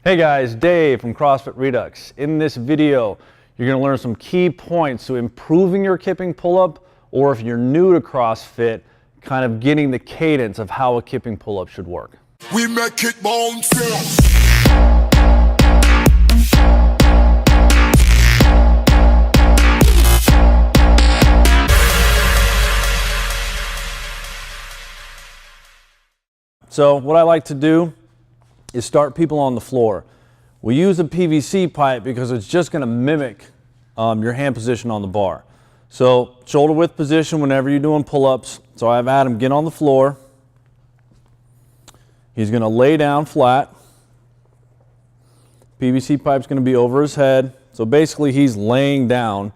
Hey guys, Dave from CrossFit Redux. In this video, you're going to learn some key points to improving your kipping pull-up, or if you're new to CrossFit, kind of getting the cadence of how a kipping pull-up should work. We make it bounce. So what I like to do is start people on the floor. We use a PVC pipe because it's just going to mimic your hand position on the bar. So shoulder width position whenever you're doing pull-ups. So I have Adam get on the floor. He's going to lay down flat. PVC pipe's going to be over his head. So basically he's laying down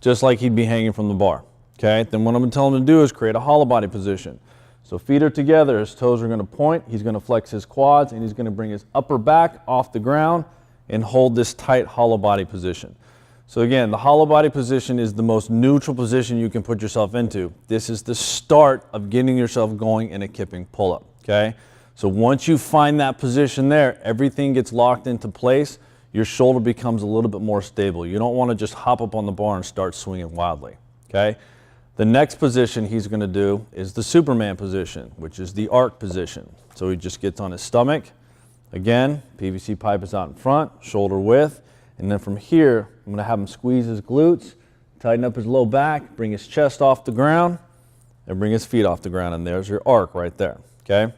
just like he'd be hanging from the bar. Okay, then what I'm going to tell him to do is create a hollow body position. So feet are together, his toes are going to point, he's going to flex his quads, and he's going to bring his upper back off the ground and hold this tight hollow body position. So again, the hollow body position is the most neutral position you can put yourself into. This is the start of getting yourself going in a kipping pull-up, okay? So once you find that position there, everything gets locked into place, your shoulder becomes a little bit more stable. You don't want to just hop up on the bar and start swinging wildly, okay? The next position he's going to do is the Superman position, which is the arc position. So he just gets on his stomach. Again, PVC pipe is out in front, shoulder width. And then from here, I'm going to have him squeeze his glutes, tighten up his low back, bring his chest off the ground, and bring his feet off the ground. And there's your arc right there, okay?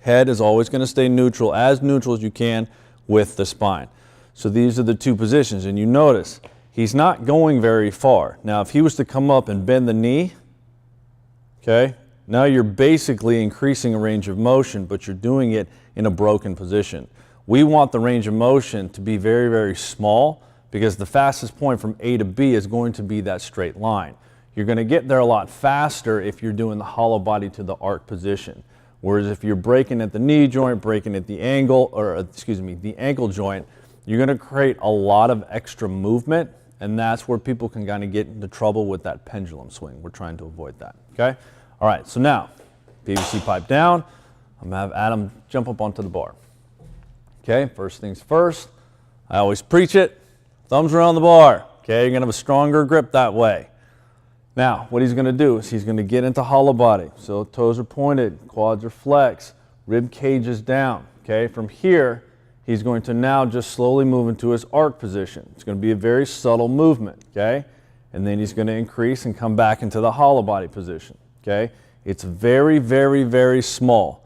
Head is always going to stay neutral as you can with the spine. So these are the two positions. And you notice, he's not going very far. Now, if he was to come up and bend the knee, okay, now you're basically increasing a range of motion, but you're doing it in a broken position. We want the range of motion to be very, very small because the fastest point from A to B is going to be that straight line. You're going to get there a lot faster if you're doing the hollow body to the arc position. Whereas if you're breaking at the knee joint, breaking at the ankle, the ankle joint, you're going to create a lot of extra movement. And that's where people can kind of get into trouble with that pendulum swing. We're trying to avoid that, okay? All right, so now, PVC pipe down. I'm gonna have Adam jump up onto the bar. Okay, first things first, I always preach it, thumbs around the bar. Okay, you're gonna have a stronger grip that way. Now, what he's gonna do is he's gonna get into hollow body. So toes are pointed, quads are flexed, rib cage is down. Okay, from here, he's going to now just slowly move into his arc position. It's going to be a very subtle movement, okay? And then he's going to increase and come back into the hollow body position, okay? It's very, very, very small,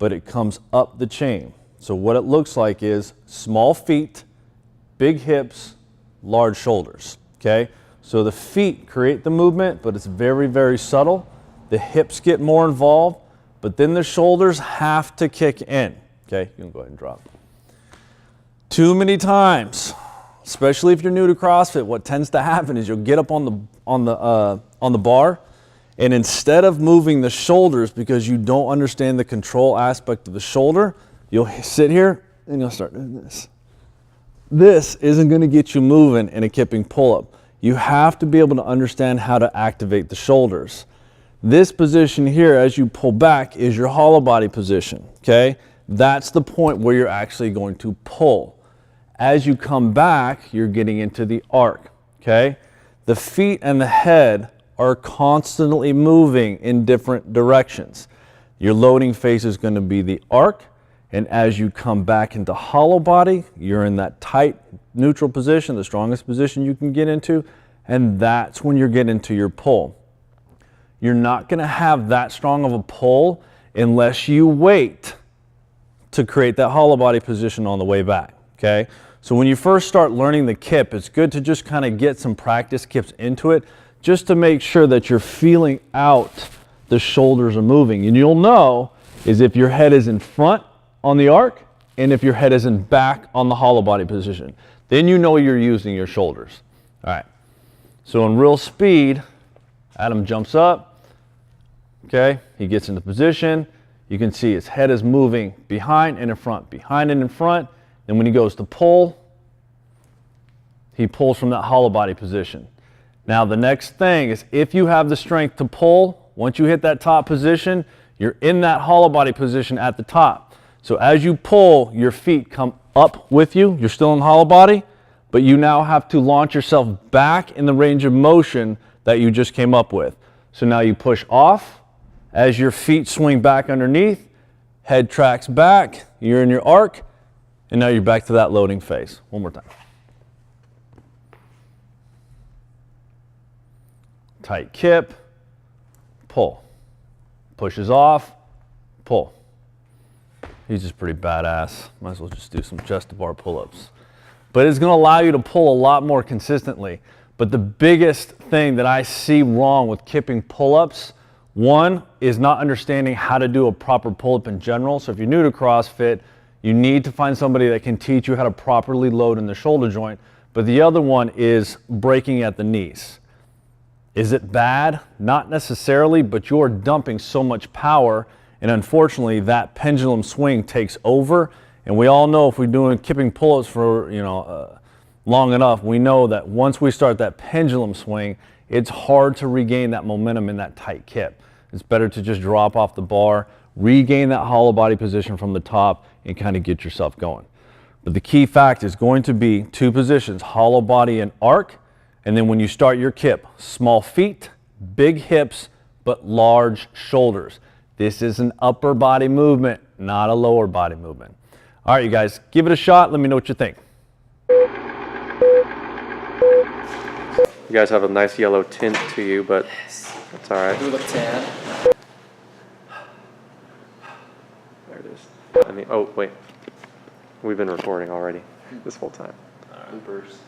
but it comes up the chain. So what it looks like is small feet, big hips, large shoulders, okay? So the feet create the movement, but it's very, very subtle. The hips get more involved, but then the shoulders have to kick in, okay? You can go ahead and drop. Too many times, especially if you're new to CrossFit, what tends to happen is you'll get up on the bar, and instead of moving the shoulders because you don't understand the control aspect of the shoulder, you'll sit here and you'll start doing this. This isn't going to get you moving in a kipping pull-up. You have to be able to understand how to activate the shoulders. This position here, as you pull back, is your hollow body position, okay? That's the point where you're actually going to pull. As you come back, you're getting into the arc, okay? The feet and the head are constantly moving in different directions. Your loading phase is going to be the arc, and as you come back into hollow body, you're in that tight neutral position, the strongest position you can get into, and that's when you're getting into your pull. You're not going to have that strong of a pull unless you wait to create that hollow body position on the way back, okay? So when you first start learning the kip, it's good to just kind of get some practice kips into it just to make sure that you're feeling out the shoulders are moving. And you'll know is if your head is in front on the arc and if your head is in back on the hollow body position. Then you know you're using your shoulders. All right, so in real speed, Adam jumps up, okay? He gets into position. You can see his head is moving behind and in front, behind and in front. Then when he goes to pull, he pulls from that hollow body position. Now the next thing is if you have the strength to pull, once you hit that top position, you're in that hollow body position at the top. So as you pull, your feet come up with you. You're still in hollow body, but you now have to launch yourself back in the range of motion that you just came up with. So now you push off as your feet swing back underneath, head tracks back, you're in your arc, and now you're back to that loading phase. One more time. Tight kip, pull. Pushes off, pull. He's just pretty badass. Might as well just do some chest to bar pull-ups. But it's gonna allow you to pull a lot more consistently. But the biggest thing that I see wrong with kipping pull-ups, one is not understanding how to do a proper pull-up in general. So if you're new to CrossFit, you need to find somebody that can teach you how to properly load in the shoulder joint. But the other one is breaking at the knees. Is it bad? Not necessarily, but you're dumping so much power, and unfortunately that pendulum swing takes over. And we all know if we're doing kipping pull-ups for long enough, we know that once we start that pendulum swing, it's hard to regain that momentum in that tight kip. It's better to just drop off the bar, regain that hollow body position from the top, and kind of get yourself going. But the key fact is going to be two positions, hollow body and arc. And then when you start your kip, small feet, big hips, but large shoulders. This is an upper body movement, not a lower body movement. All right, you guys, give it a shot. Let me know what you think. You guys have a nice yellow tint to you, but that's all right. You look tan. There it is. I mean, oh, wait. We've been recording already this whole time. Bloopers.